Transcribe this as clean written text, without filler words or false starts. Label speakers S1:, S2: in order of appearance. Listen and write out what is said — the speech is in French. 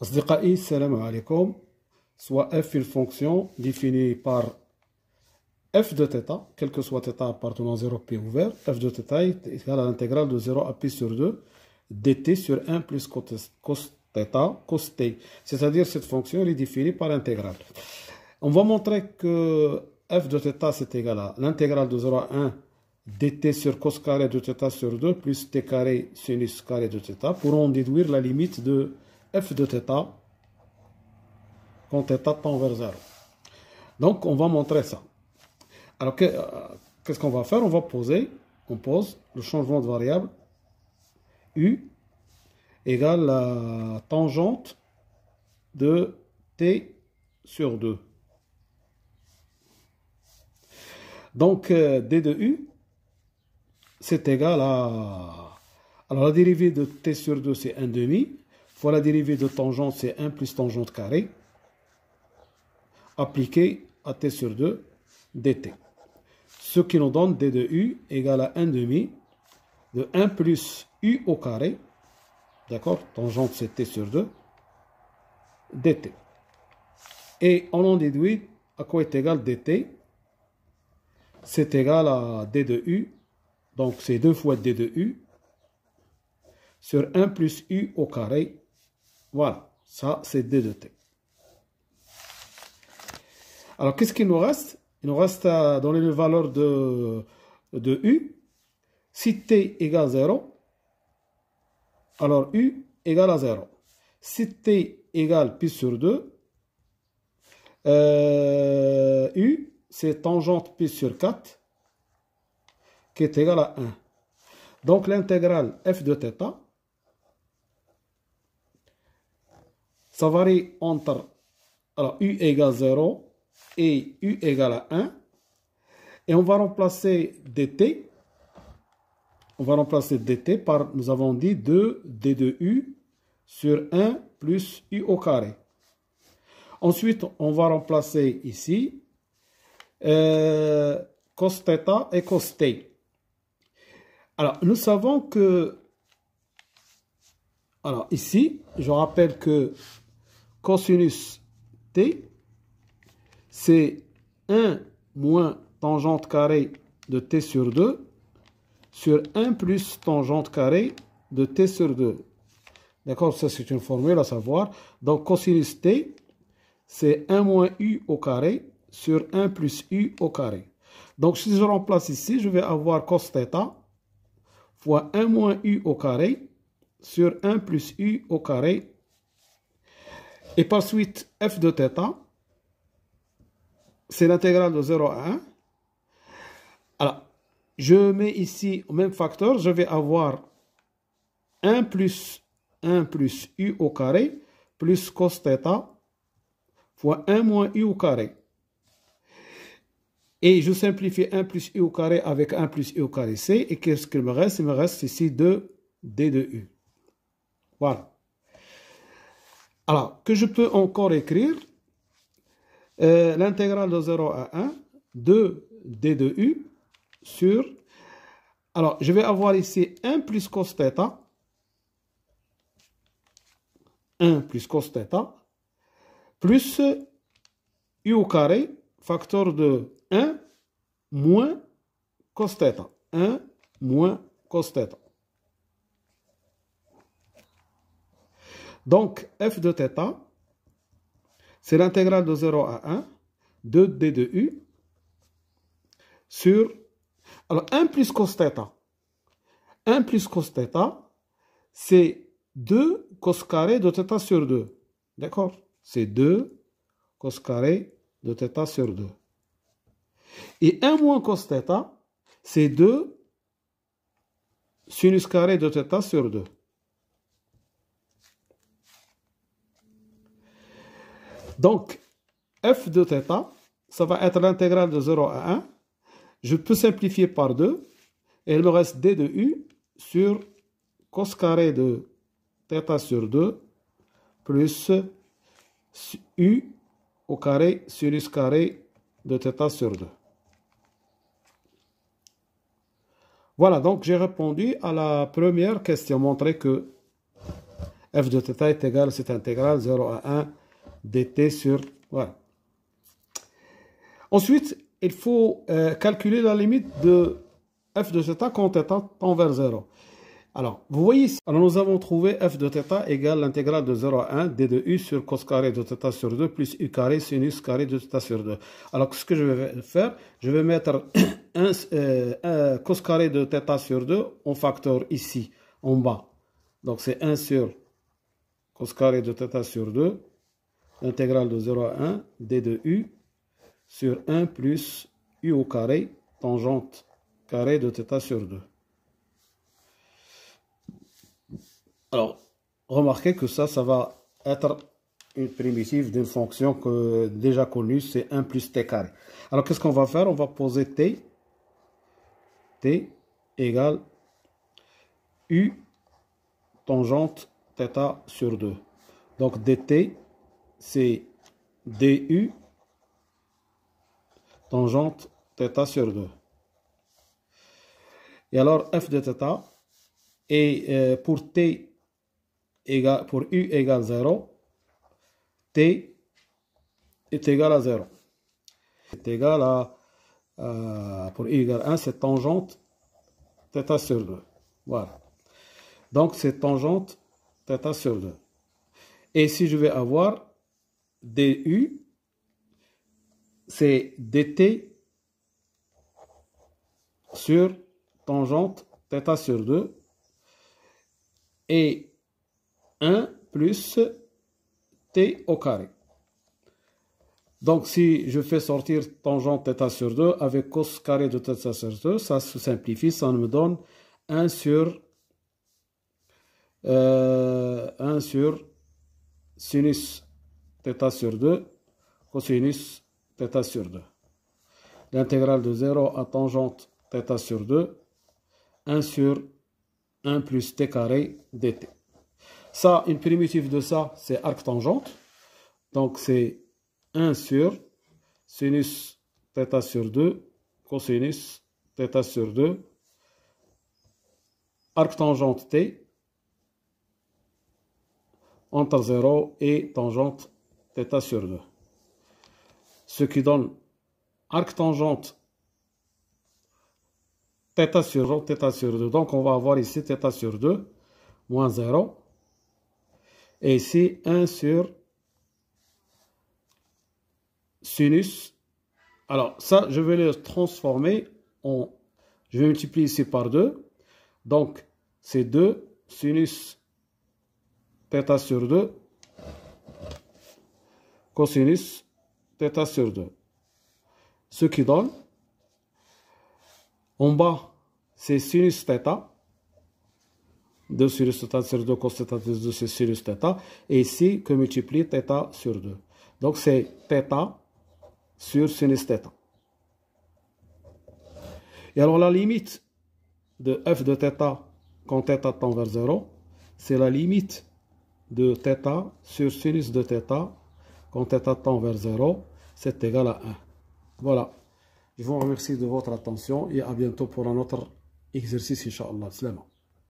S1: أصدقائي السلام عليكم. Soit f une fonction définie par f de θ, quel que soit θ appartenant à 0 pi ouvert, f de θ est égal à l'intégrale de 0 à pi sur 2 dt sur 1 plus cos θ cos t. C'est-à-dire cette fonction elle est définie par l'intégrale. On va montrer que f de θ c'est égal à l'intégrale de 0 à 1 dt sur cos carré de θ sur 2 plus t carré sinus carré de θ pour en déduire la limite de f de θ quand θ tend vers 0. Donc, on va montrer ça. Alors, qu'est-ce qu'on va faire? On pose le changement de variable u égale la tangente de t sur 2. Donc, d de u, c'est égal à... Alors, la dérivée de t sur 2, c'est 1 demi, fois la dérivée de tangente, c'est 1 plus tangente carrée, appliqué à t sur 2 dt. Ce qui nous donne d de u égale à 1 demi de 1 plus u au carré, d'accord, tangente c'est t sur 2, dt. Et on en déduit à quoi est égal dt, c'est égal à d de u, donc c'est 2 fois d de u, sur 1 plus u au carré, voilà, ça c'est d de t. Alors, qu'est-ce qu'il nous reste? Il nous reste à donner les valeurs de u. Si t égale 0, alors u égale à 0. Si t égale pi sur 2, u, c'est tangente pi sur 4, qui est égale à 1. Donc, l'intégrale f de θ, ça varie entre alors, u égale 0 et u égale à 1. Et on va remplacer dt. On va remplacer dt par, nous avons dit, 2 d de u sur 1 plus u au carré. Ensuite, on va remplacer ici cos θ et cos t. Alors, nous savons que... Alors, ici, je rappelle que cosinus t, c'est 1 moins tangente carrée de t sur 2 sur 1 plus tangente carrée de t sur 2. D'accord, ça c'est une formule à savoir. Donc cosinus t, c'est 1 moins u au carré sur 1 plus u au carré. Donc si je remplace ici, je vais avoir cos θ fois 1 moins u au carré sur 1 plus u au carré. Et par suite, f de θ, c'est l'intégrale de 0 à 1. Alors, je mets ici au même facteur, je vais avoir 1 plus u au carré plus cos θ fois 1 moins u au carré. Et je simplifie 1 plus u au carré avec 1 plus u au carré c. Et qu'est-ce qu'il me reste? Il me reste ici 2 d de u. Voilà. Alors, que je peux encore écrire l'intégrale de 0 à 1, 2 d de u sur... Alors, je vais avoir ici 1 plus cos θ, 1 plus cos θ, plus u au carré, facteur de 1 moins cos θ. 1 moins cos θ. Donc, f de θ, c'est l'intégrale de 0 à 1, 2d de u, sur... Alors, 1 plus cos θ. 1 plus cos θ, c'est 2 cos carré de θ sur 2. D'accord? C'est 2 cos carré de θ sur 2. Et 1 moins cos θ, c'est 2 sinus carré de θ sur 2. Donc, f de θ, ça va être l'intégrale de 0 à 1. Je peux simplifier par 2. Et il me reste d de u sur cos carré de θ sur 2 plus u au carré sinus carré de θ sur 2. Voilà, donc j'ai répondu à la première question, montrer que f de θ est égal à cette intégrale 0 à 1 dt sur... Voilà. Ensuite, il faut calculer la limite de f de θ quand θ tend vers 0. Alors, vous voyez ici, alors nous avons trouvé f de θ égale l'intégrale de 0 à 1 d de u sur cos carré de θ sur 2 plus u carré sinus carré de θ sur 2. Alors, ce que je vais faire, je vais mettre un cos carré de θ sur 2 en facteur ici, en bas. Donc, c'est 1 sur cos carré de θ sur 2, l'intégrale de 0 à 1 d de u sur 1 plus u au carré, tangente carré de θ sur 2. Alors, remarquez que ça va être une primitive d'une fonction déjà connue, c'est 1 plus t carré. Alors, qu'est-ce qu'on va faire? On va poser t égale u tangente θ sur 2. Donc, dt, c'est du tangente θ sur 2. Et alors, f de θ, et pour u égale 0, t est égal à 0. C'est égal à, pour u égale 1, c'est tangente θ sur 2. Voilà. Donc, c'est tangente θ sur 2. Et si je vais avoir du, c'est dt sur tangente θ sur 2. Et 1 plus t au carré. Donc, si je fais sortir tangente θ sur 2 avec cos carré de θ sur 2, ça se simplifie, ça me donne 1 sur sinus θ sur 2, cosinus θ sur 2. L'intégrale de 0 à tangente θ sur 2, 1 sur 1 plus t carré dt. Ça, une primitive de ça, c'est arctangente. Donc, c'est 1 sur sinus θ sur 2, cosinus θ sur 2, arctangente t, entre 0 et tangente θ sur 2. Ce qui donne arctangente θ sur 2. Donc, on va avoir ici θ sur 2, moins 0. Et ici, 1 sur sinus. Alors, ça, je vais le transformer en... Je vais multiplier ici par 2. Donc, c'est 2 sinus θ sur 2, cosinus θ sur 2. Ce qui donne, en bas, c'est sinus θ. 2 sinus θ sur 2, cos θ plus 2, c'est sinus θ. Et ici, que multiplie θ sur 2. Donc, c'est θ sur sinus θ. Et alors, la limite de f de θ quand θ tend vers 0, c'est la limite de θ sur sinus de θ quand θ tend vers 0, c'est égal à 1. Voilà. Je vous remercie de votre attention et à bientôt pour un autre exercice, Inch'Allah. Slama.